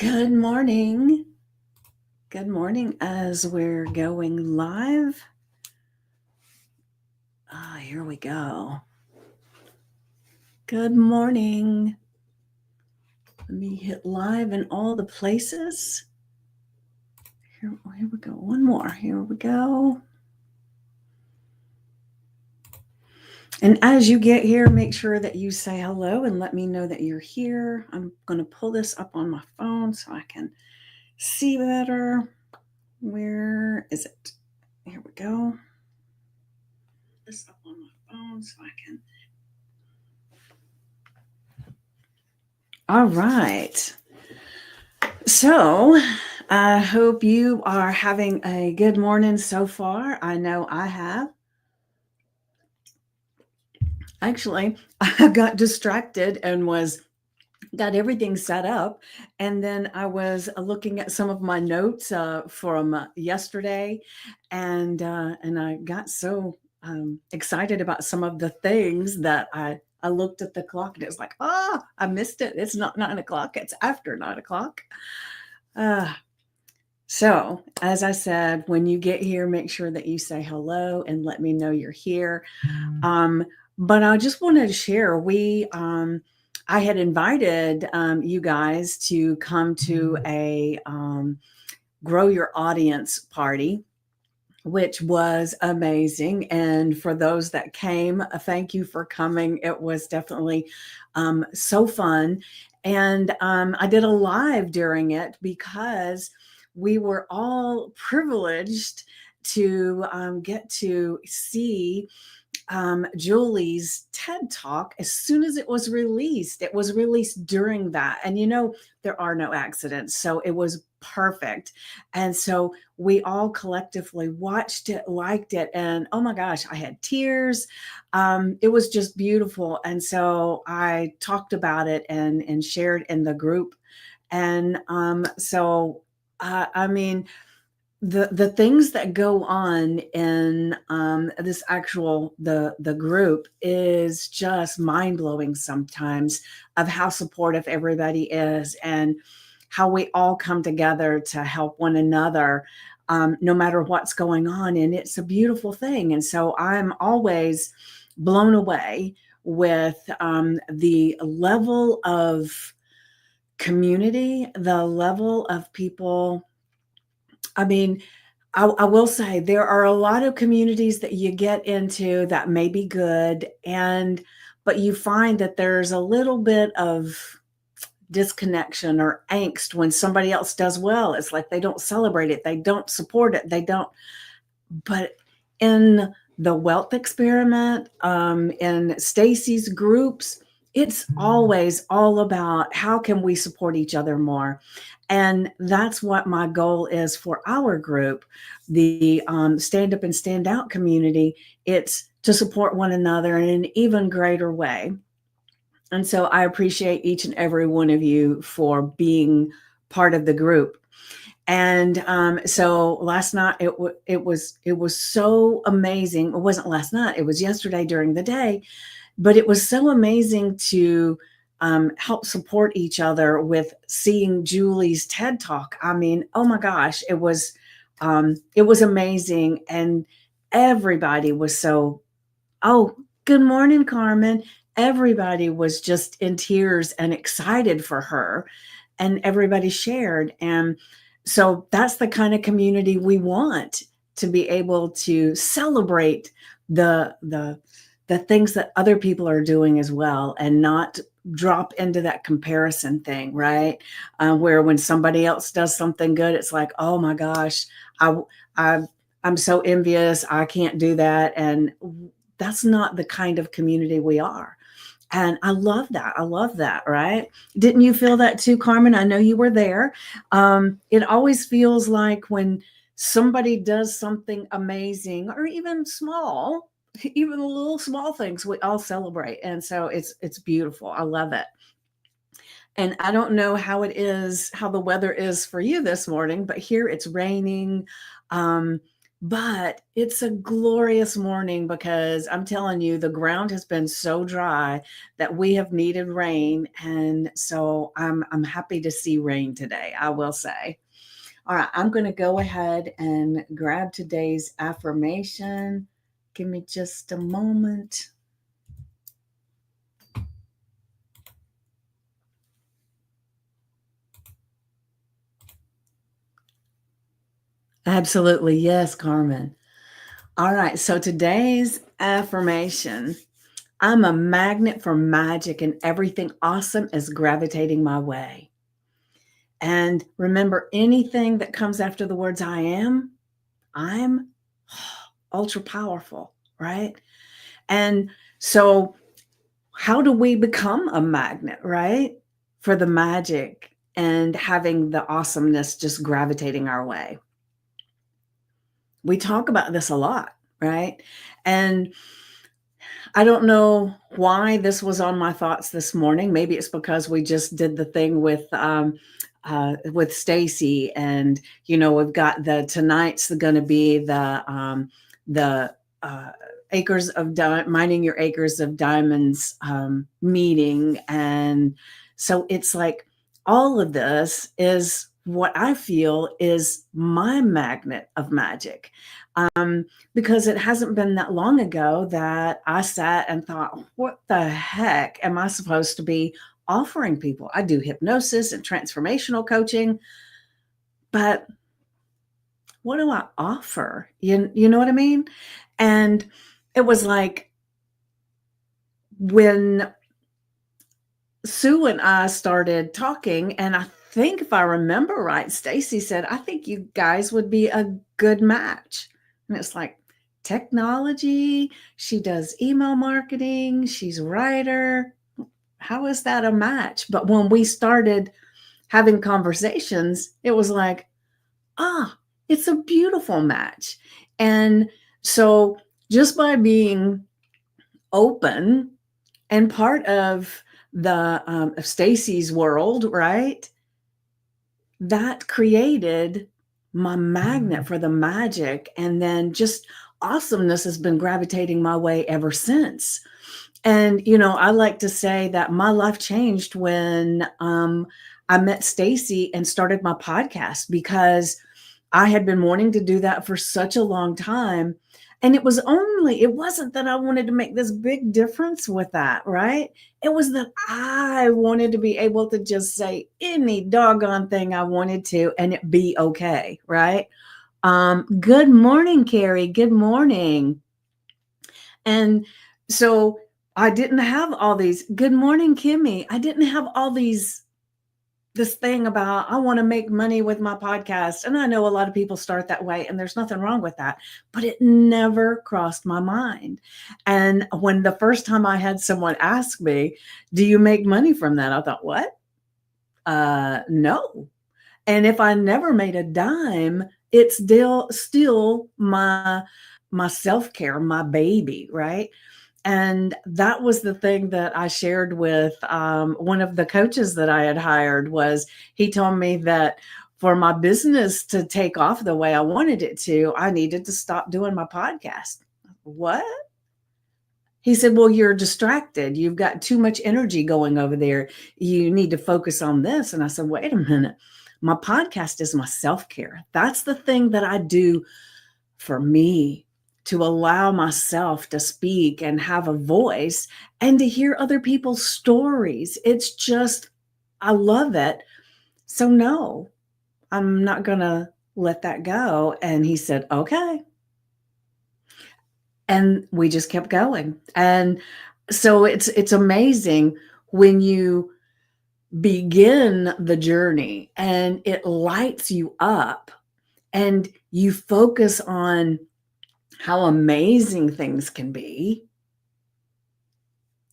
Good morning. Good morning as we're going live. Here we go. Good morning. Let me hit live in all the places. Here we go. One more. Here we go. And as you get here, make sure that you say hello and let me know that you're here. I'm going to pull this up on my phone so I can see better. Where is it? Here we go. This up on my phone so I can. All right. So I hope you are having a good morning so far. I know I have. Actually, I got distracted and got everything set up. And then I was looking at some of my notes from yesterday, and I got so excited about some of the things that I looked at the clock and it was like, I missed it. It's not 9 o'clock. It's after 9 o'clock. So, as I said, when you get here, make sure that you say hello and let me know you're here. But I just wanted to share, I had invited you guys to come to a Grow Your Audience party, which was amazing. And for those that came, thank you for coming. It was definitely so fun. And I did a live during it because we were all privileged to get to see Julie's TED Talk as soon as it was released. It was released during that. And there are no accidents. So it was perfect. And so we all collectively watched it, liked it. And oh my gosh, I had tears. It was just beautiful. And so I talked about it and shared in the group. And I mean, the things that go on in this actual the group is just mind-blowing sometimes, of how supportive everybody is and how we all come together to help one another, no matter what's going on. And it's a beautiful thing. And so I'm always blown away with the level of community, the level of people. I mean, I will say there are a lot of communities that you get into that may be good, but you find that there's a little bit of disconnection or angst when somebody else does well. It's like they don't celebrate it, they don't support it, they don't. But in the wealth experiment, in Stacy's groups, it's always all about how can we support each other more. And that's what my goal is for our group, the Stand Up and Stand Out community. It's to support one another in an even greater way. And so I appreciate each and every one of you for being part of the group. And so last night it was so amazing. It wasn't last night; it was yesterday during the day. But it was so amazing to help support each other with seeing Julie's TED Talk. I mean, oh my gosh, it was amazing, and everybody was so. Oh, good morning, Carmen. Everybody was just in tears and excited for her, and everybody shared. And so that's the kind of community we want, to be able to celebrate the things that other people are doing as well, and not drop into that comparison thing, right? Where when somebody else does something good, it's like, oh my gosh, I I'm so envious. I can't do that. And that's not the kind of community we are. And I love that. I love that. Right. Didn't you feel that too, Carmen? I know you were there. It always feels like when somebody does something amazing, or even small, even the little small things, we all celebrate. And so it's beautiful. I love it. And I don't know how the weather is for you this morning, but here it's raining. But it's a glorious morning because I'm telling you, the ground has been so dry that we have needed rain. And so I'm happy to see rain today, I will say. All right, I'm going to go ahead and grab today's affirmation. Give me just a moment. Absolutely. Yes, Carmen. All right, so today's affirmation: I'm a magnet for magic, and everything awesome is gravitating my way. And remember, anything that comes after the words I'm ultra powerful, right? And so, how do we become a magnet, right? For the magic and having the awesomeness just gravitating our way. We talk about this a lot, right? And I don't know why this was on my thoughts this morning. Maybe it's because we just did the thing with Stacy, and we've got tonight's going to be the acres of mining your acres of diamonds meeting, and so it's like all of this is what I feel is my magnet of magic. Because it hasn't been that long ago that I sat and thought, what the heck am I supposed to be offering people? I do hypnosis and transformational coaching, but what do I offer? You know what I mean? And it was like when Sue and I started talking, and I think if I remember right, Stacy said, I think you guys would be a good match. And it's like technology, she does email marketing, she's a writer. How is that a match? But when we started having conversations, it was like, it's a beautiful match. And so just by being open and part of of Stacy's world, right? That created my magnet for the magic, and then just awesomeness has been gravitating my way ever since. And I like to say that my life changed when I met Stacy and started my podcast, because I had been wanting to do that for such a long time. And it wasn't that I wanted to make this big difference with that, right? It was that I wanted to be able to just say any doggone thing I wanted to and it be okay, right? Good morning, Carrie. Good morning. And so I didn't have all these, good morning, Kimmy. I didn't have all this thing about I want to make money with my podcast. And I know a lot of people start that way, and there's nothing wrong with that, but it never crossed my mind. And when the first time I had someone ask me, do you make money from that? I thought, what? No. And if I never made a dime, it's still my self-care, my baby, right? And that was the thing that I shared with one of the coaches that I had hired. Was he told me that for my business to take off the way I wanted it to, I needed to stop doing my podcast. What? He said, well, you're distracted. You've got too much energy going over there. You need to focus on this. And I said, wait a minute. My podcast is my self-care. That's the thing that I do for me, to allow myself to speak and have a voice and to hear other people's stories. It's just, I love it. So, no, I'm not going to let that go. And he said, okay. And we just kept going. And so it's amazing when you begin the journey and it lights you up and you focus on how amazing things can be,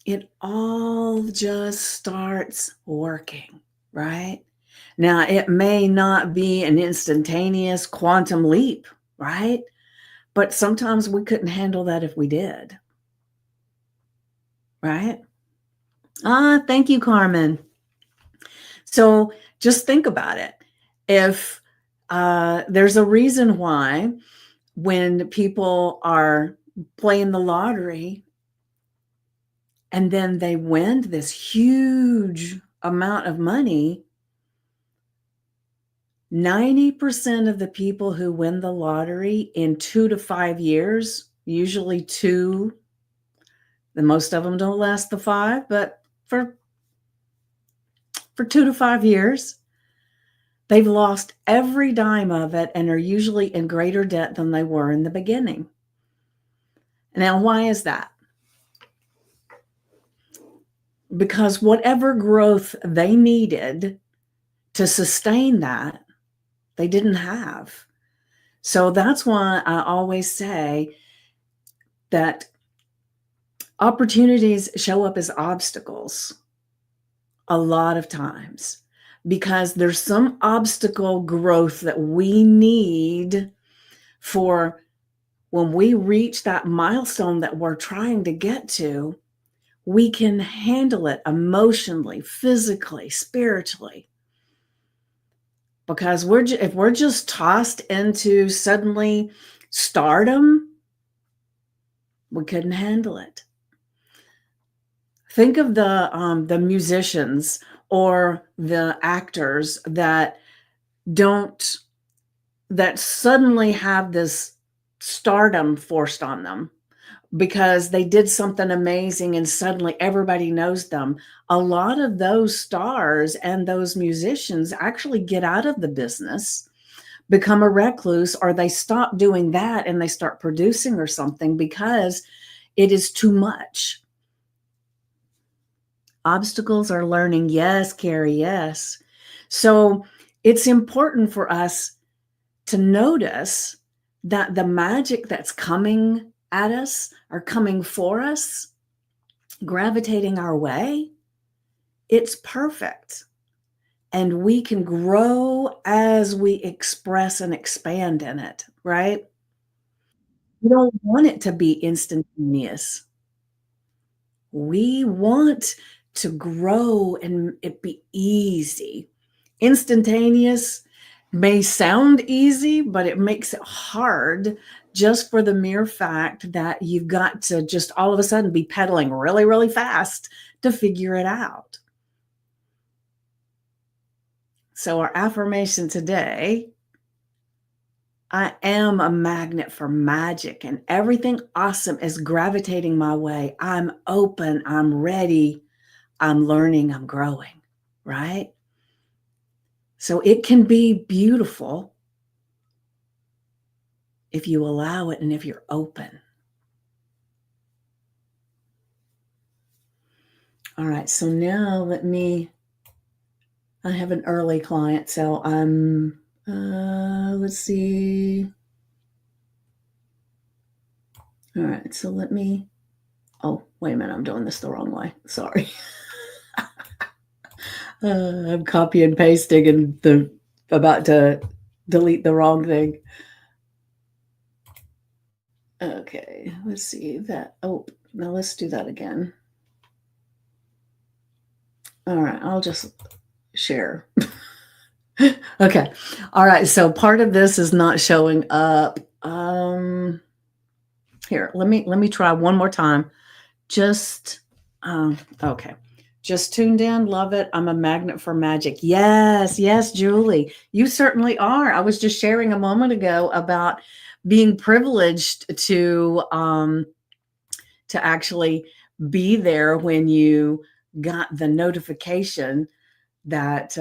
it all just starts working, right? Now, it may not be an instantaneous quantum leap, right? But sometimes we couldn't handle that if we did, right? Thank you, Carmen. So just think about it. If there's a reason why when people are playing the lottery and then they win this huge amount of money, 90% of the people who win the lottery in 2 to 5 years, usually 2, the most of them don't last the 5, but for 2 to 5 years, they've lost every dime of it and are usually in greater debt than they were in the beginning. Now, why is that? Because whatever growth they needed to sustain that, they didn't have. So that's why I always say that opportunities show up as obstacles a lot of times, because there's some obstacle growth that we need for when we reach that milestone that we're trying to get to. We can handle it emotionally, physically, spiritually. Because if we're just tossed into suddenly stardom, we couldn't handle it. Think of the musicians or the actors that don't that suddenly have this stardom forced on them because they did something amazing and suddenly everybody knows them. A lot of those stars and those musicians actually get out of the business, become a recluse, or they stop doing that and they start producing or something because it is too much. Obstacles are learning. Yes, Carrie, yes. So it's important for us to notice that the magic that's coming at us or coming for us, gravitating our way, it's perfect. And we can grow as we express and expand in it, right? We don't want it to be instantaneous. We want to grow and it be easy. Instantaneous may sound easy, but it makes it hard just for the mere fact that you've got to just all of a sudden be pedaling really, really fast to figure it out. So, our affirmation today: I am a magnet for magic, and everything awesome is gravitating my way. I'm open, I'm ready, I'm learning, I'm growing, right? So it can be beautiful if you allow it and if you're open. All right, so now I have an early client, so let's see. All right, so oh, wait a minute, I'm doing this the wrong way. Sorry. I'm copy and pasting and about to delete the wrong thing. Okay, let's see that. Oh, now let's do that again. All right, I'll just share. Okay. All right. So part of this is not showing up. Here, let me try one more time. Just okay. Just tuned in. Love it. I'm a magnet for magic. Yes, yes, Julie. You certainly are. I was just sharing a moment ago about being privileged to actually be there when you got the notification that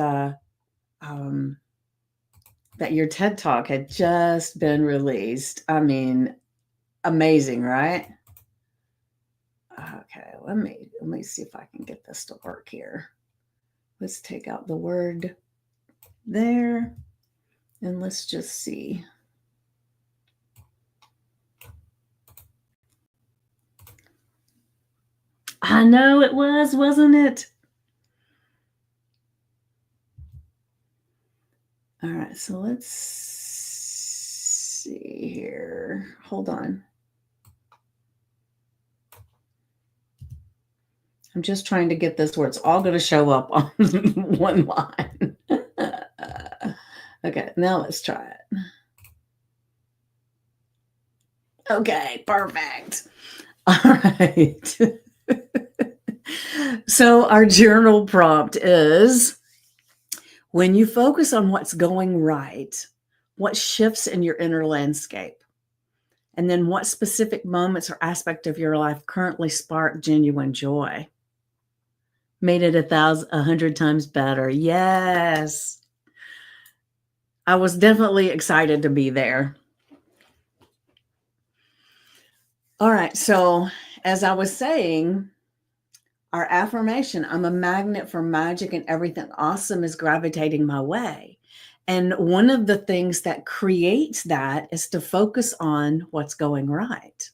that your TED Talk had just been released. I mean, amazing, right? Okay, let me see if I can get this to work here. Let's take out the word there and let's just see. I know it was, wasn't it? All right, so let's see here. Hold on. I'm just trying to get this where it's all going to show up on one line. Okay, now let's try it. Okay, perfect. All right. So our journal prompt is, when you focus on what's going right, what shifts in your inner landscape? And then what specific moments or aspect of your life currently spark genuine joy? Made it 100 times better. Yes. I was definitely excited to be there. All right. So, as I was saying, our affirmation, I'm a magnet for magic and everything awesome is gravitating my way. And one of the things that creates that is to focus on what's going right.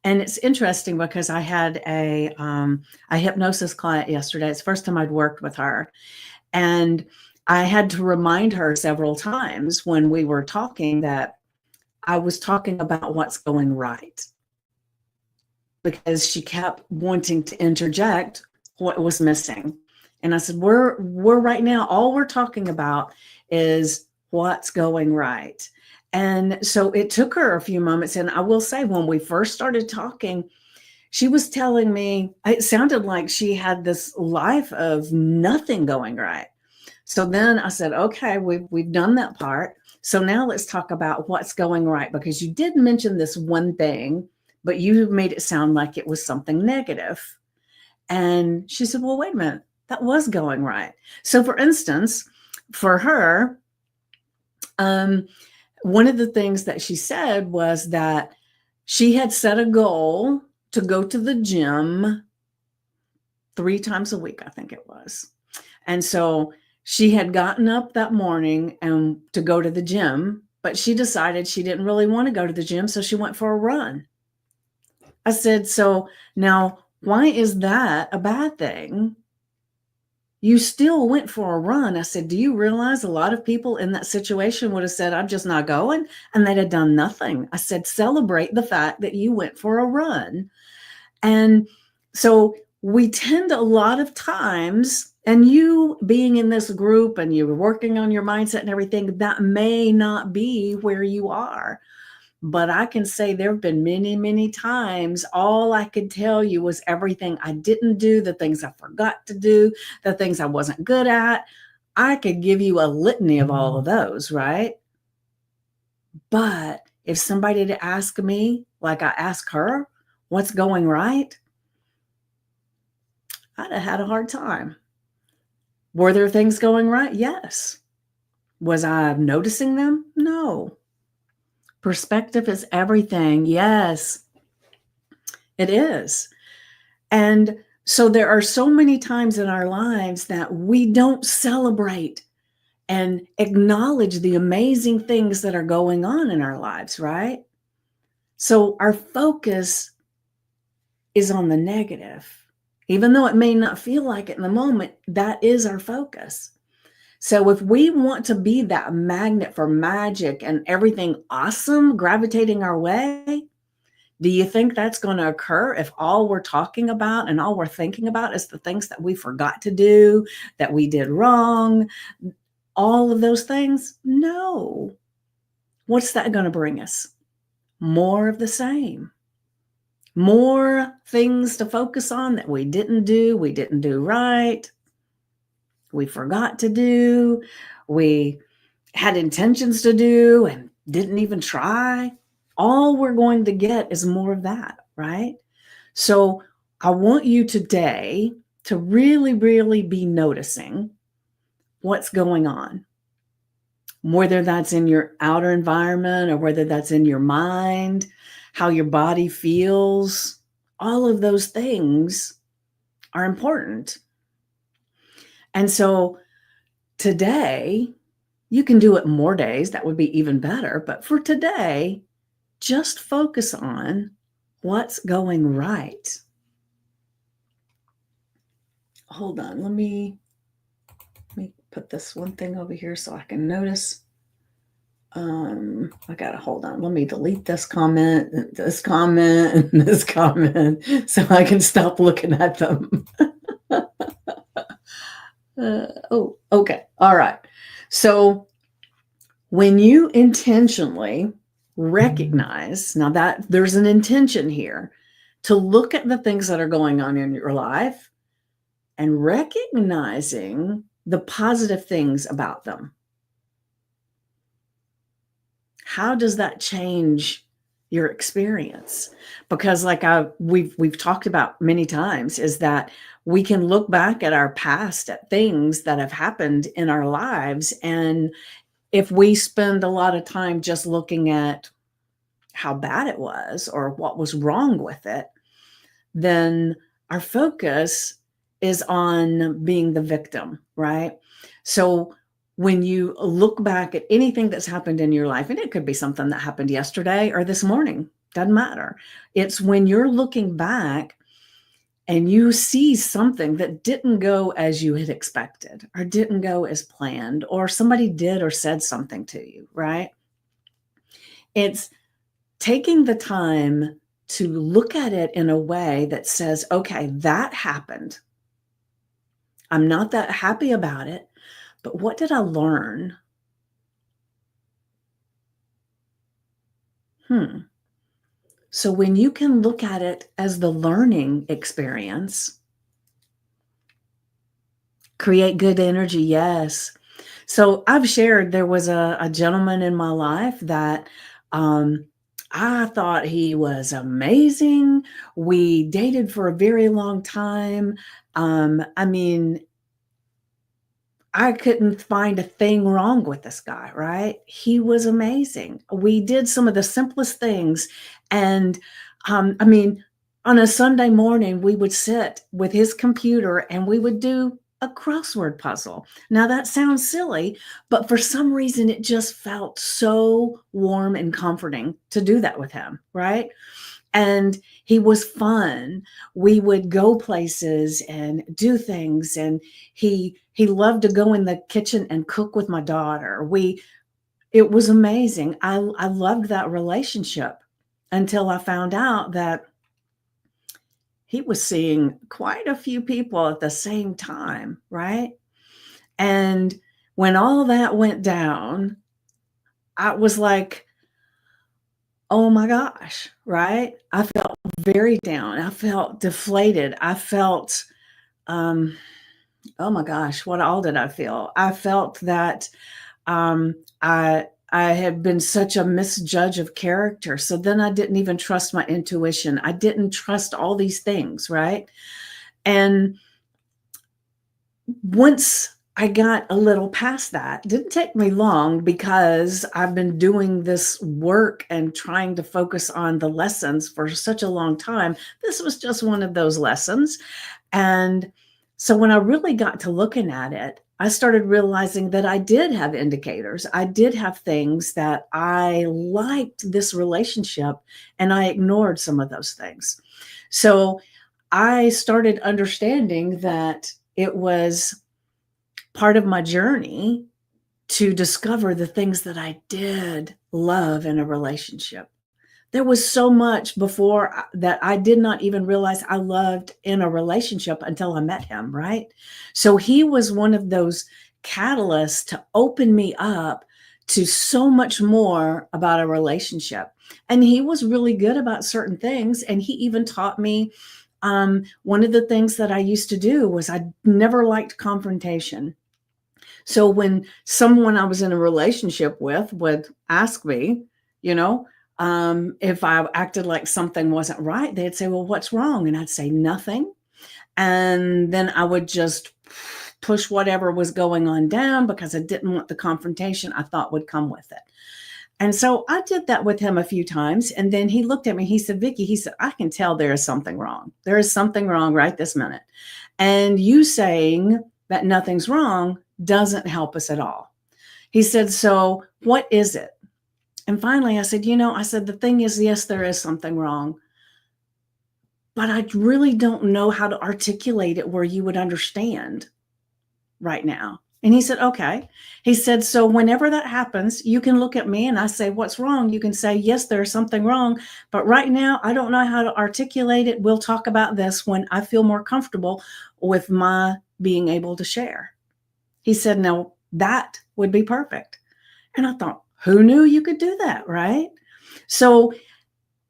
And it's interesting because I had a hypnosis client yesterday. It's the first time I'd worked with her. And I had to remind her several times when we were talking that I was talking about what's going right, because she kept wanting to interject what was missing. And I said, we're right now, all we're talking about is what's going right. And so it took her a few moments. And I will say, when we first started talking, she was telling me, it sounded like she had this life of nothing going right. So then I said, okay, we've done that part. So now let's talk about what's going right, because you did mention this one thing, but you made it sound like it was something negative. And she said, well, wait a minute, that was going right. So for instance, for her, one of the things that she said was that she had set a goal to go to the gym 3 times a week, I think it was. And so she had gotten up that morning and to go to the gym, but she decided she didn't really want to go to the gym, so she went for a run. I said, so now why is that a bad thing? You still went for a run. I said, do you realize a lot of people in that situation would have said, I'm just not going, and they'd have done nothing. I said, celebrate the fact that you went for a run. And so we tend a lot of times, and you being in this group and you're working on your mindset and everything, that may not be where you are. But I can say there have been many, many times all I could tell you was everything I didn't do, the things I forgot to do, the things I wasn't good at. I could give you a litany of all of those, right? But if somebody to ask me, like I ask her, what's going right? I'd have had a hard time. Were there things going right? Yes. Was I noticing them? No. Perspective is everything. Yes, it is. And so there are so many times in our lives that we don't celebrate and acknowledge the amazing things that are going on in our lives, right? So our focus is on the negative. Even though it may not feel like it in the moment, that is our focus. So if we want to be that magnet for magic and everything awesome gravitating our way, do you think that's going to occur if all we're talking about and all we're thinking about is the things that we forgot to do, that we did wrong, all of those things? No. What's that going to bring us? More of the same. More things to focus on that we didn't do right, we forgot to do, we had intentions to do and didn't even try. All we're going to get is more of that, right? So I want you today to really, really be noticing what's going on, whether that's in your outer environment or whether that's in your mind, how your body feels. All of those things are important. And so today, you can do it more days. That would be even better. But for today, just focus on what's going right. Hold on. Let me put this one thing over here so I can notice. I gotta hold on. Let me delete this comment, and this comment, so I can stop looking at them. Oh, okay. All right. So when you intentionally recognize now that there's an intention here to look at the things that are going on in your life and recognizing the positive things about them. How does that change your experience? Because like we've talked about many times is that we can look back at our past at things that have happened in our lives, and if we spend a lot of time just looking at how bad it was or what was wrong with it, then our focus is on being the victim, right? So when you look back at anything that's happened in your life, and it could be something that happened yesterday or this morning, doesn't matter. It's when you're looking back and you see something that didn't go as you had expected or didn't go as planned, or somebody did or said something to you, right? It's taking the time to look at it in a way that says, okay, that happened. I'm not that happy about it, but what did I learn? So when you can look at it as the learning experience, create good energy, yes. So I've shared there was a gentleman in my life that um, I thought he was amazing. We dated for a very long time. I mean, I couldn't find a thing wrong with this guy, right? He was amazing. We did some of the simplest things. And I mean, on a Sunday morning, we would sit with his computer and we would do a crossword puzzle. Now, that sounds silly, but for some reason, it just felt so warm and comforting to do that with him, right? And he was fun. We would go places and do things, and he loved to go in the kitchen and cook with my daughter. We It was amazing. I loved that relationship until I found out that he was seeing quite a few people at the same time, right? And when all that went down, I was like, oh my gosh, right? I felt very down. I felt deflated. I felt, um, oh my gosh, what all did I feel? I felt that um, I had been such a misjudge of character. So then I didn't even trust my intuition. I didn't trust all these things, right? And once I got a little past that, didn't take me long because I've been doing this work and trying to focus on the lessons for such a long time. This was just one of those lessons. And so when I really got to looking at it, I started realizing that I did have indicators. I did have things that I liked this relationship, and I ignored some of those things. So I started understanding that it was part of my journey to discover the things that I did love in a relationship. There was so much before that I did not even realize I loved in a relationship until I met him, right? So he was one of those catalysts to open me up to so much more about a relationship. And he was really good about certain things. And he even taught me one of the things that I used to do was I never liked confrontation. So when someone I was in a relationship with would ask me, you know, if I acted like something wasn't right, they'd say, well, what's wrong? And I'd say nothing. And then I would just push whatever was going on down because I didn't want the confrontation I thought would come with it. And so I did that with him a few times. And then he looked at me, he said, Vicky, he said, I can tell there is something wrong. There is something wrong right this minute. And you saying that nothing's wrong doesn't help us at all. He said, so what is it? And finally I said, I said, the thing is, yes, there is something wrong, but I really don't know how to articulate it where you would understand right now. And he said, okay. He said, so whenever that happens, you can look at me and I say, what's wrong? You can say, yes, there's something wrong. But right now, I don't know how to articulate it. We'll talk about this when I feel more comfortable with my being able to share. He said, no, that would be perfect. And I thought, who knew you could do that, right? So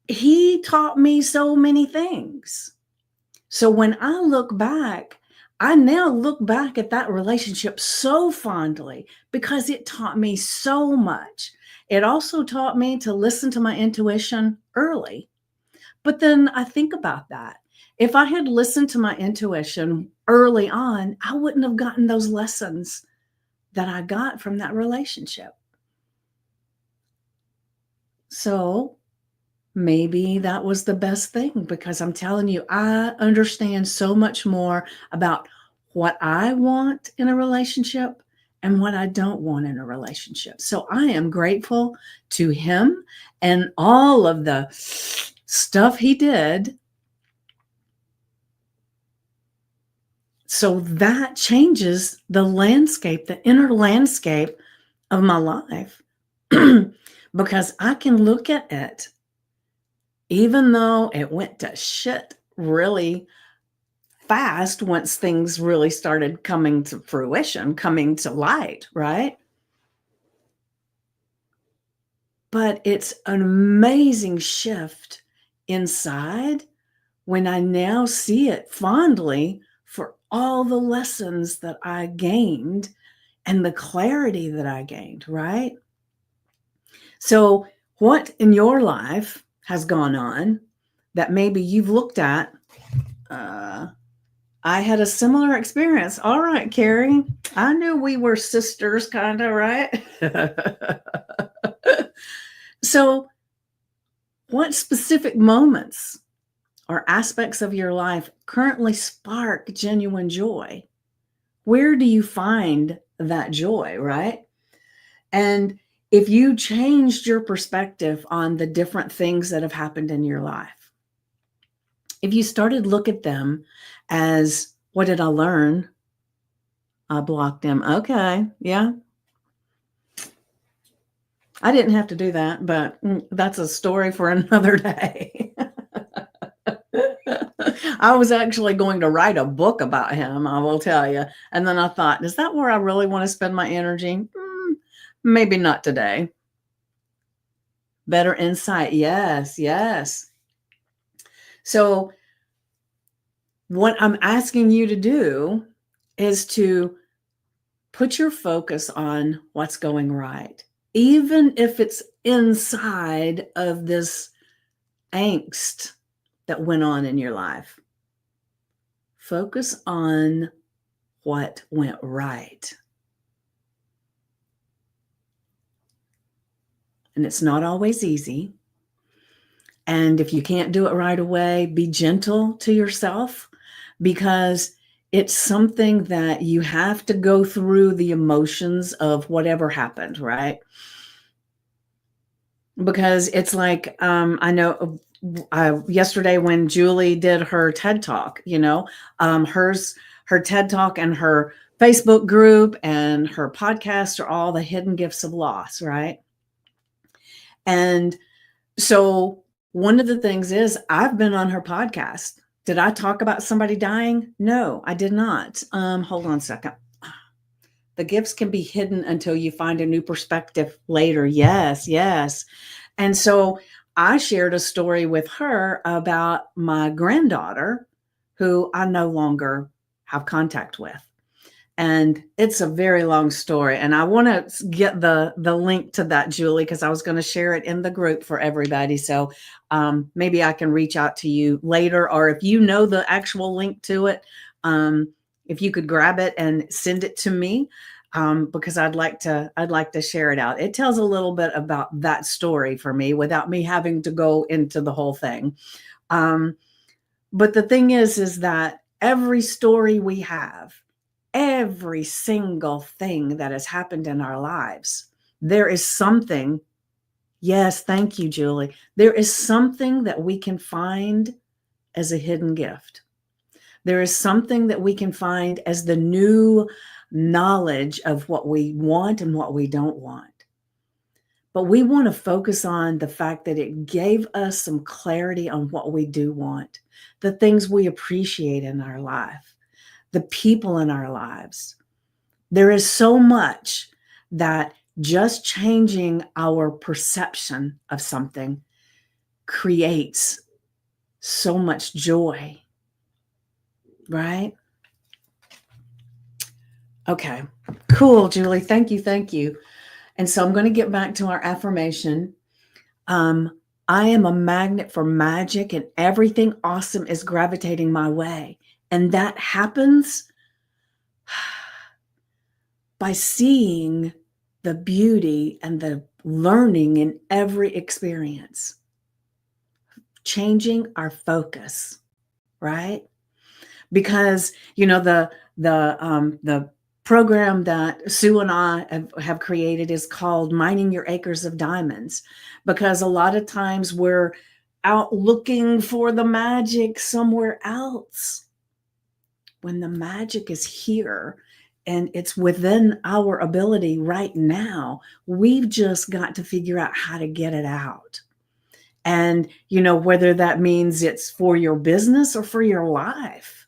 he taught me so many things. So when I look back, I now look back at that relationship so fondly because it taught me so much. It also taught me to listen to my intuition early. But then I think about that. If I had listened to my intuition early on, I wouldn't have gotten those lessons that I got from that relationship. So maybe that was the best thing because I'm telling you, I understand so much more about what I want in a relationship and what I don't want in a relationship. So I am grateful to him and all of the stuff he did. So that changes the landscape, the inner landscape of my life because I can look at it, even though it went to shit really fast once things really started coming to fruition, coming to light, right? But it's an amazing shift inside when I now see it fondly for all the lessons that I gained and the clarity that I gained, right? So, what in your life has gone on that maybe you've looked at? Uh, I had a similar experience. All right, Carrie. I knew we were sisters, kind of, right? So, what specific moments or aspects of your life currently spark genuine joy? Where do you find that joy, right? And if you changed your perspective on the different things that have happened in your life, if you started look at them as what did I learn? I blocked them. Okay, yeah. I didn't have to do that, but that's a story for another day. I was actually going to write a book about him, I will tell you. And then I thought, is that where I really want to spend my energy? Maybe not today. Better insight. Yes, yes. So, what I'm asking you to do is to put your focus on what's going right, even if it's inside of this angst that went on in your life. Focus on what went right. And it's not always easy. And if you can't do it right away, be gentle to yourself because it's something that you have to go through the emotions of whatever happened, right? Because it's like, I know yesterday when Julie did her TED Talk, her TED Talk and her Facebook group and her podcast are all the hidden gifts of loss, right? And so one of the things is I've been on her podcast. Did I talk about somebody dying? No, I did not. Hold on a second. The gifts can be hidden until you find a new perspective later. Yes, yes. And so I shared a story with her about my granddaughter who I no longer have contact with. And it's a very long story. And I want to get the link to that, Julie, because I was going to share it in the group for everybody. So maybe I can reach out to you later, or if you know the actual link to it, if you could grab it and send it to me, because I'd like to share it out. It tells a little bit about that story for me without me having to go into the whole thing. But the thing is that every story we have, every single thing that has happened in our lives, there is something. Yes, thank you, Julie. There is something that we can find as a hidden gift. There is something that we can find as the new knowledge of what we want and what we don't want. But we want to focus on the fact that it gave us some clarity on what we do want, the things we appreciate in our life, the people in our lives. There is so much that just changing our perception of something creates so much joy, right? Okay, cool, Julie. Thank you. Thank you. And so I'm going to get back to our affirmation. Um, I am a magnet for magic, and everything awesome is gravitating my way. And that happens by seeing the beauty and the learning in every experience, changing our focus, right? Because the program that Sue and I have created is called Mining Your Acres of Diamonds, because a lot of times we're out looking for the magic somewhere else when the magic is here and it's within our ability right now. We've just got to figure out how to get it out. And, whether that means it's for your business or for your life.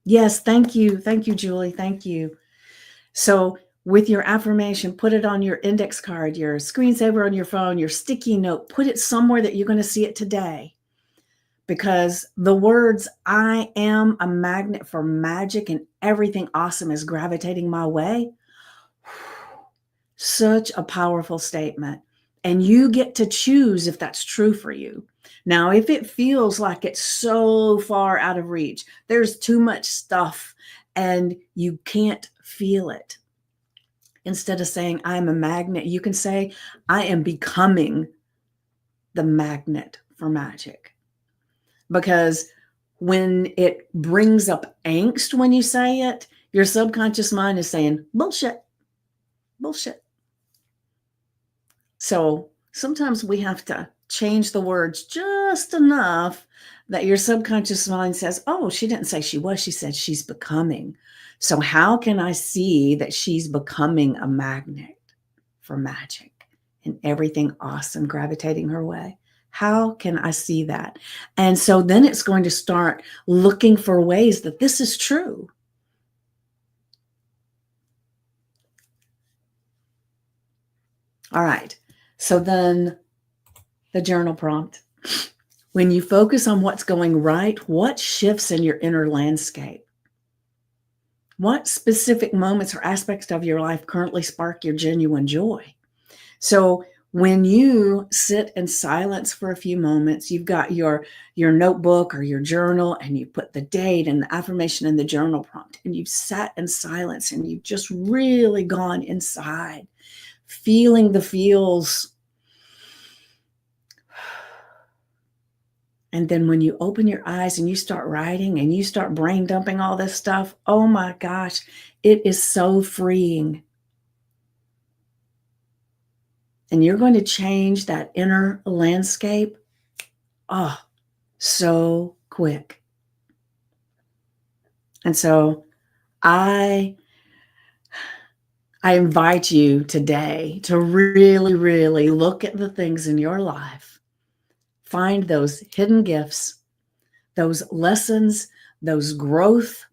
Yes, thank you. Thank you, Julie. Thank you. So, with your affirmation, put it on your index card, your screensaver on your phone, your sticky note, put it somewhere that you're going to see it today. Because the words, I am a magnet for magic and everything awesome is gravitating my way, such a powerful statement. And you get to choose if that's true for you. Now, if it feels like it's so far out of reach, there's too much stuff and you can't feel it. Instead of saying, I'm a magnet, you can say, I am becoming the magnet for magic. Because when it brings up angst when you say it, your subconscious mind is saying, bullshit, bullshit. So sometimes we have to change the words just enough that your subconscious mind says, oh, she didn't say she was, she said she's becoming. So how can I see that she's becoming a magnet for magic and everything awesome gravitating her way? How can I see that? And so then it's going to start looking for ways that this is true. All right. So then the journal prompt. When you focus on what's going right, what shifts in your inner landscape? What specific moments or aspects of your life currently spark your genuine joy? So when you sit in silence for a few moments, you've got your notebook or your journal, and you put the date and the affirmation in the journal prompt, and you've sat in silence and you've just really gone inside, feeling the feels. And then when you open your eyes and you start writing and you start brain dumping all this stuff, oh my gosh, it is so freeing. And you're going to change that inner landscape, so quick. And so I invite you today to really, really look at the things in your life, find those hidden gifts, those lessons, those growth,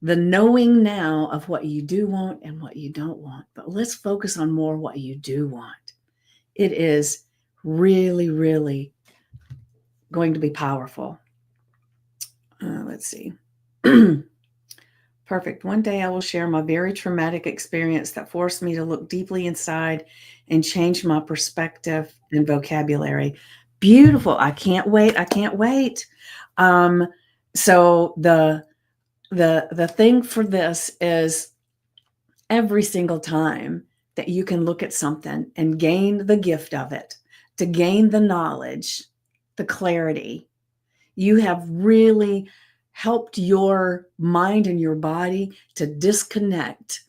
the knowing now of what you do want and what you don't want. But let's focus on more what you do want. It is really, really going to be powerful. Let's see. Perfect. One day I will share my very traumatic experience that forced me to look deeply inside and change my perspective and vocabulary. Beautiful. I can't wait. I can't wait. So the thing for this is, every single time that you can look at something and gain the gift of it, to gain the knowledge, the clarity, you have really helped your mind and your body to disconnect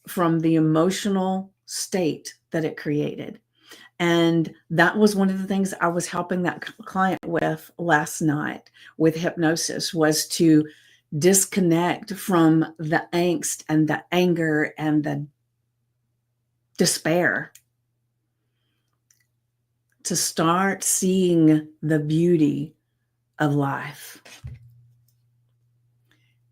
from the emotional state that it created. And that was one of the things I was helping that client with last night with hypnosis, was to disconnect from the angst and the anger and the despair, to start seeing the beauty of life.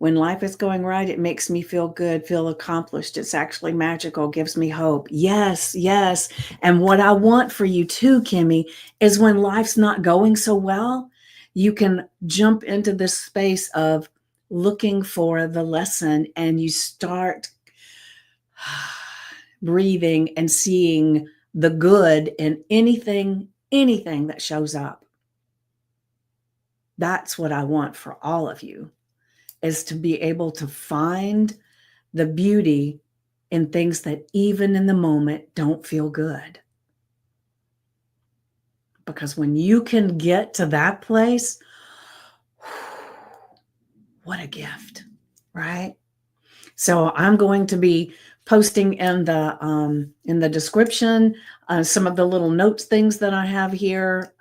When life is going right, it makes me feel good, feel accomplished. It's actually magical, gives me hope. Yes, yes. And what I want for you too, Kimmy, is when life's not going so well, you can jump into this space of looking for the lesson and you start breathing and seeing the good in anything that shows up. That's what I want for all of you, is to be able to find the beauty in things that even in the moment don't feel good. Because when you can get to that place, what a gift, right? So I'm going to be posting in the description some of the little notes things that I have here.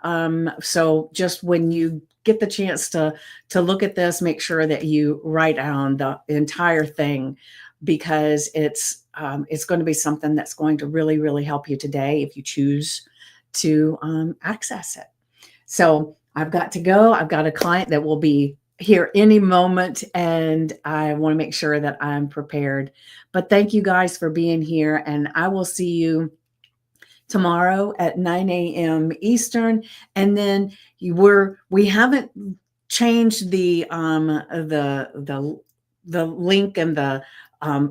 So just when you get the chance to look at this, make sure that you write down the entire thing, because it's going to be something that's going to really help you today if you choose to access it. So I've got to go. I've got a client that will be here any moment, and I want to make sure that I'm prepared. But thank you guys for being here, and I will see you tomorrow at 9 a.m. Eastern. And then we haven't changed the link and the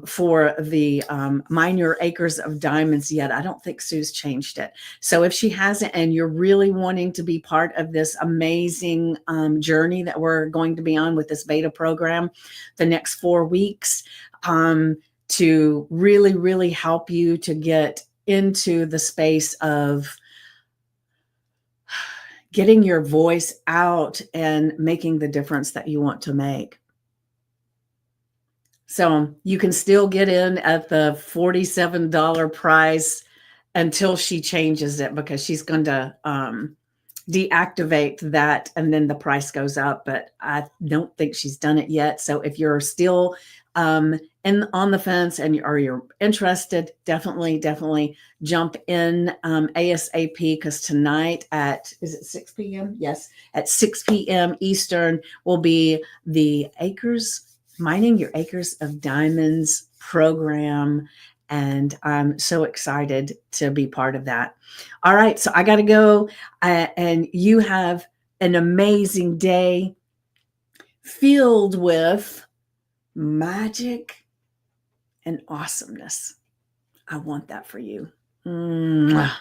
for the Mine Your Acres of Diamonds yet. I don't think Sue's changed it. So if she hasn't, and you're really wanting to be part of this amazing journey that we're going to be on with this beta program the next 4 weeks, to really help you to get into the space of getting your voice out and making the difference that you want to make. So you can still get in at the $47 price until she changes it, because she's going to deactivate that and then the price goes up. But I don't think she's done it yet. So if you're still on the fence and you're interested, definitely jump in ASAP, because tonight is it 6 p.m.? Yes, at 6 p.m. Eastern will be the Mining Your Acres of Diamonds program. And I'm so excited to be part of that. All right, so I got to go. And you have an amazing day filled with magic and awesomeness. I want that for you. Mwah.